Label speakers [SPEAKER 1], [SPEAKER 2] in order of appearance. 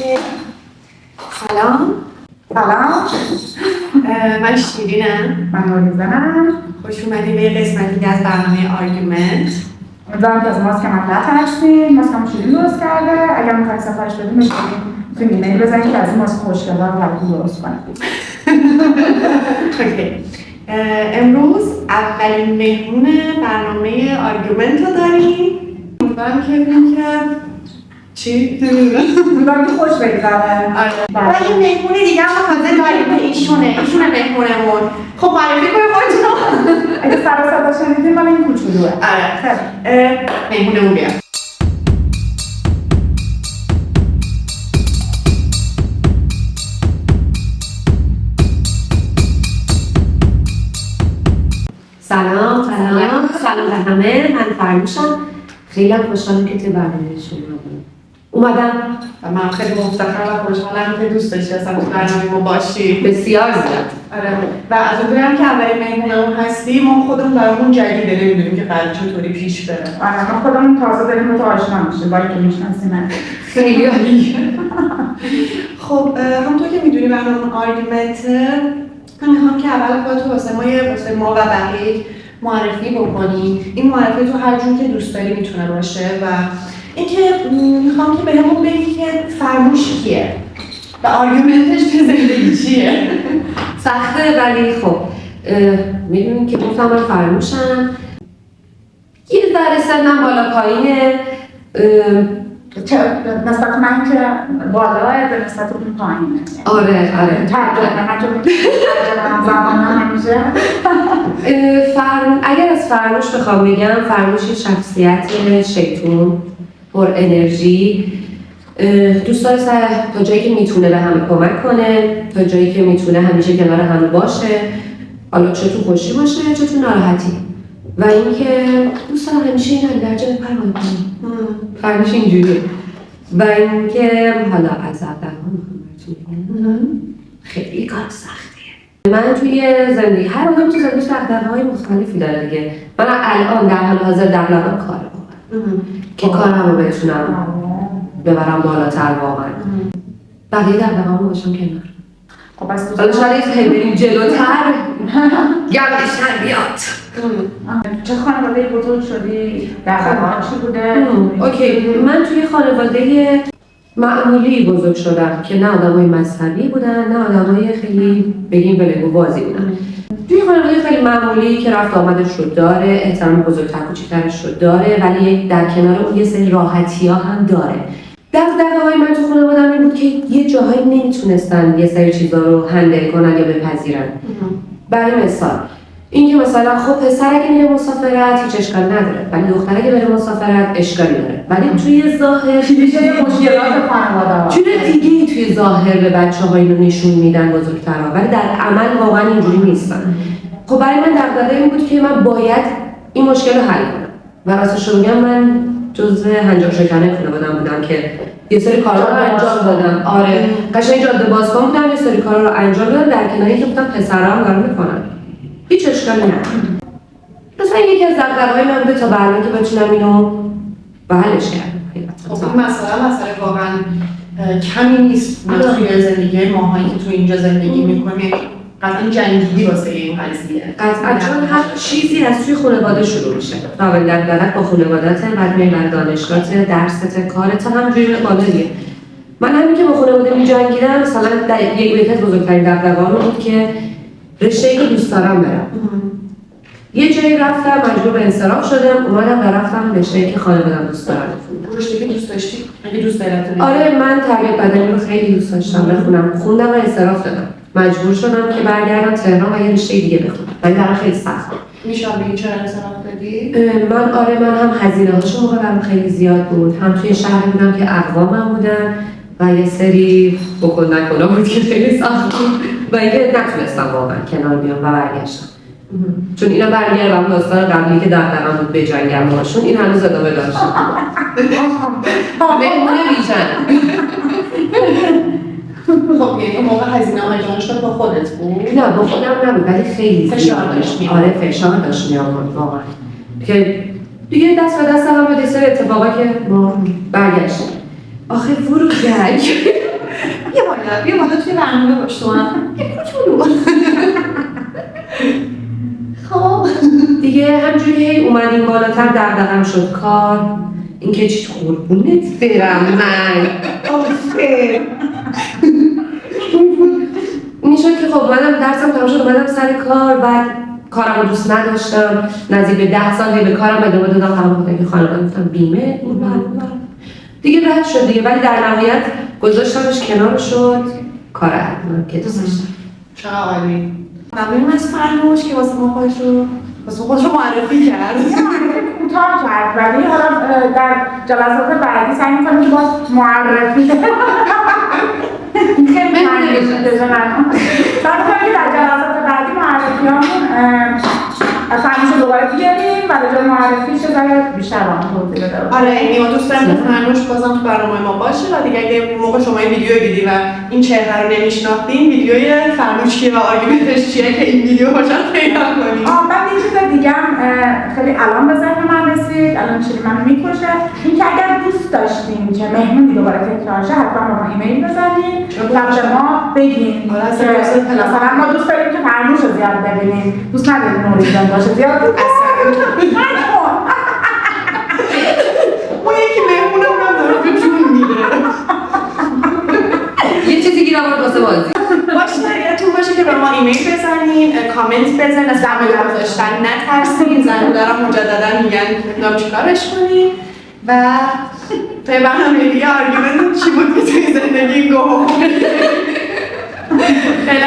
[SPEAKER 1] سلام. من شیرینم.
[SPEAKER 2] من نوریزنم.
[SPEAKER 1] خوش اومدید به یه قسمتی از برنامه آرگومنت.
[SPEAKER 2] امیدوارم که از ماسک مطلع ترسید. ماسکم شیرین درست کرده. اگر میخواید سفارش بدیم میتونید ایمیل بزنید که از این ماسک خوشگل‌ها رو براتون درست کنم.
[SPEAKER 1] اوکی. امروز اولین مهمون برنامه آرگومنت رو داریم. امیدوارم که ببینیم که چی؟
[SPEAKER 2] امیدوارم که خوش بگذره.
[SPEAKER 1] و یه مهمون دیگه هم حاضر داریم. ایشونه مهمونمون. خب معرفی کنید خودتون رو.
[SPEAKER 2] اگه سر صدا شنیدین من این کوچولوه.
[SPEAKER 1] آره. مهمونمون بیاد.
[SPEAKER 3] سلام به همه. من فرموشم. خیلی خوشحالم که توی برنامه شما اومدم.
[SPEAKER 1] و من خیلی مفتخرم و خوشحالم که دوست داشتی اصلا تو برنامه ما باشی.
[SPEAKER 3] بسیار زیاد.
[SPEAKER 1] آره. و از اونجایی که اولین مهمونمون هستی ما خودمون برامون جدیده، نمیدونیم که قرار چطوری پیش بره.
[SPEAKER 2] آره ما خودمون تازه داریم با تو آشنا میشیم، باید که میشناسیم.
[SPEAKER 3] خیلی عالی.
[SPEAKER 1] خب همونطور که میدونی برنامه آرگومنت، من میخوام که اول خودتو واسه ما و بقیه معرفی بکنی. این معرفی تو هر جور که دوست داری میتونه باشه و اینکه میخوام که بهمون بگی که فرموش کیه و آرگومنتش تو زندگی چیه.
[SPEAKER 3] سخته ولی خب میدونیم که گفتم من فرموشم. یه ذره سنم بالا پایینه.
[SPEAKER 2] نسبت من که بالاه به نسبت اون پایینه.
[SPEAKER 3] آره.
[SPEAKER 2] ترجمه زبانم نمیشه.
[SPEAKER 3] اگر از فرموش بخوام بگم، فرموش شخصیت شیطون، پر انرژی، دوست داره تا جایی که میتونه به همه کمک کنه، تا جایی که میتونه همیشه کنار همه باشه، حالا چه تو خوشی باشه چه تو ناراحتی. و اینکه دوست دارم همیشه این درجه پروانه کنم. فرموش اینجوریه. و اینکه حالا از دغدغه‌ها میخوام خیلی کار سختیه. من توی زندگی هر آدم تو زندگیش دغدغه‌های مختلفی داره دیگه. من الان در حال حاضر دغدغه‌ام کاره که کارمو بتونم ببرم بالاتر واقعا. بقیه دغدغه‌هامو باشم کنار.
[SPEAKER 2] خب بس
[SPEAKER 3] حالا شاید خیلی بریم جلوتر گردشتر بیاد.
[SPEAKER 2] چه خانواده بزرگ شدی؟ دغدغه‌ها چی بوده؟
[SPEAKER 3] اوکی، من توی خانواده معمولی بزرگ شدم که نه آدمای مذهبی بودن نه آدمای خیلی بگیم بلگو بازی بودن. توی خانواده خیلی معمولی که رفت آمدش رو داره، احترام بزرگتر کوچیکترش رو داره، ولی در کنار اون یه سری راحتی‌ها هم داره. دغدغه‌های من تو خانواده‌م این بود که یه جاهایی نمیتونستن یه سری چیزا رو هندل کنن یا بپذیرن. برای مثال این که مثلا خب پسر اگه میره مسافرت هیچ اشکالی نداره، ولی دختر اگه بره مسافرت اشکالی داره. ولی توی ظاهر
[SPEAKER 2] مشکلات خانواده
[SPEAKER 3] چون دیگه توی ظاهر به بچه‌ها اینو نشون میدن بزرگترها، ولی در عمل واقعا اینجوری نیستن. خب برای من دغدغه این بود که من باید این مشکل رو حل کنم. و راستش رو بگم من جزء هنجار شکنه خانواده‌ام بودم که یه سری کارا رو انجام دادم. آره، قشنگ جاده بازکن بودم، یه سری کارا رو انجام دادم در کنار اینکه گفتم پسرام دارن میکنن. هیچ اشکالی نداره. مثلا یکی از دغدغه‌های من بوده تا بعدا که بتونم اینو حلش کنم.
[SPEAKER 1] خب این مسئله واقعا کمی نیست توی زندگی ماهایی که تو اینجا زندگی میکنیم. قطعا جنگیدی واسه این قضیه.
[SPEAKER 3] قطعا چون هر چیزی از توی خانواده شروع میشه. اول دغدغه‌ات با خانواده‌ت، بعد میای برای دانشگاهت، درست، کارت همینجوری بالا دیگه. من همین که با خانواده می‌جنگیدم، مثلا یکی از بزرگترین دغدغه‌هام بود که رشته‌ای که دوست دارم برم. یه جایی رفتم مجبور به انصراف شدم، اومدم و رفتم رشته‌ای که خانواده‌ام دوست دارن بخونم.
[SPEAKER 1] رشته‌ای که دوست داشتی؟ اگه دوست داشتی؟
[SPEAKER 3] آره من تربیت بدنی رو خیلی دوست داشتم بخونم. خوندم و انصراف دادم. مجبور شدم که برگردم تهران و یه رشته دیگه بخونم. ولی برام خیلی سخت بود.
[SPEAKER 1] میشه بگی چرا انصراف دادی؟
[SPEAKER 3] من هم هزینه‌هاش موقع برام خیلی زیاد بود. هم توی شهری بودم که اقوامم بودن و یه سری بکن نکنا بود که خیلی سخت بود. و اینکه نتونستم واقعا کنار بیام و برگشتم. چون اینا برگردم داستان قبلی که دغدغه‌ام بود بجنگم باشون، این هنوز ادامه داشت. مهمون بیژن.
[SPEAKER 1] خب یعنی موقع هزینه آماجانش با خودت بود؟
[SPEAKER 3] نه با خودم نبود ولی خیلی
[SPEAKER 1] فشار داشت میاد.
[SPEAKER 3] آره فشار داشت میاد واقعا. که دیگه دست به دست هم بود سر اتفاقا که ما برگشتیم. آخه فرو گنگ
[SPEAKER 1] میاد بیا بالا توی برنامه باش تو هم یه کوچولو. خب
[SPEAKER 3] دیگه همجوری هی اومدیم بالاتر دغدغه‌ام شد کار، اینکه چی قربونت برم من. این شد که خب اومدم درسم تمام شد اومدم سر کار، بعد کارم رو دوست نداشتم، نزدیک به 10 سال به کارم ادامه دادم، خانم بودن که خانواده گفتم بیمه دیگه رد شد دیگه، ولی در نهایت گذاشتمش کنار شد کار که دوست داشتم.
[SPEAKER 1] چقدر عالی. ممنونم از فرنوش که واسه ما خودش رو معرفی کرد.
[SPEAKER 2] کوتاه کرد ولی حالا در جلسات بعدی سعی می‌کنم که باز معرفی خیلی مهمه بزنم. که در جلسات بعدی معرفیامون فرنوش رو دوباره بیاریم و به جای معرفیش رو بیشتر آن توضیح بده.
[SPEAKER 1] آره ما دوست داریم که فرنوش بازم تو برنامه ما باشه و دیگه اگه موقع شما این ویدیو دیدی و این چهره رو نمیشناختین ویدیوی فرنوش کیه و آرگومنتش چیه که این ویدیو رو پیدا کنید.
[SPEAKER 2] بعد یه چیز دیگه هم خیلی الان به ذهن من رسید، الان چیزی منو میکشه، این که اگر دوست داشتین که مهمونی دوباره تکرار شه حتما به ما ایمیل بزنید و به ما بگین که مثلا ما دوست داریم که فرنوش رو زیاد ببینیم، دوست نداریم نوریزن باشه زیاد
[SPEAKER 1] اون یکی مهمونم هم داره به جون میره.
[SPEAKER 3] یه چیزی گیر آورد واسه بازی.
[SPEAKER 1] باشه یادتون باشه که به ما ایمیل بزنین، کامنت بزنین، از زمین گذاشتن نترسین، زنو دارم مجددا میگن نام چیکارش کنین و توی برنامه دیگه آرگومنت چی بود که توی زندگی گوه خیلی